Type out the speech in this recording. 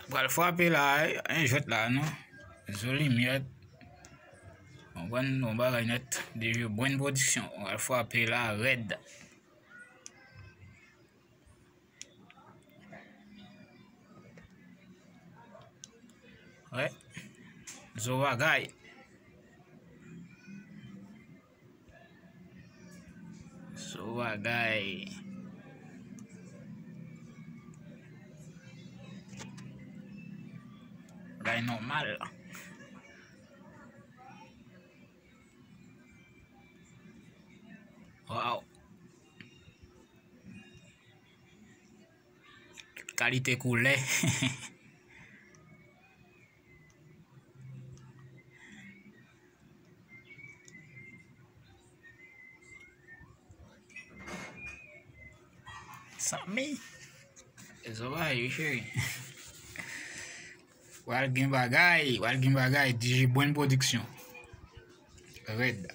Pral frape la, un jwet la, non? Joli miette. On va net. Déjà bonne production. On va frapper la red. Ouais. Zowagai. Zowagai. Gai normal. Wow. Qualité coulée. Sami. Zowagai, chérie. Walgin bagay, DJ bonne production. Red.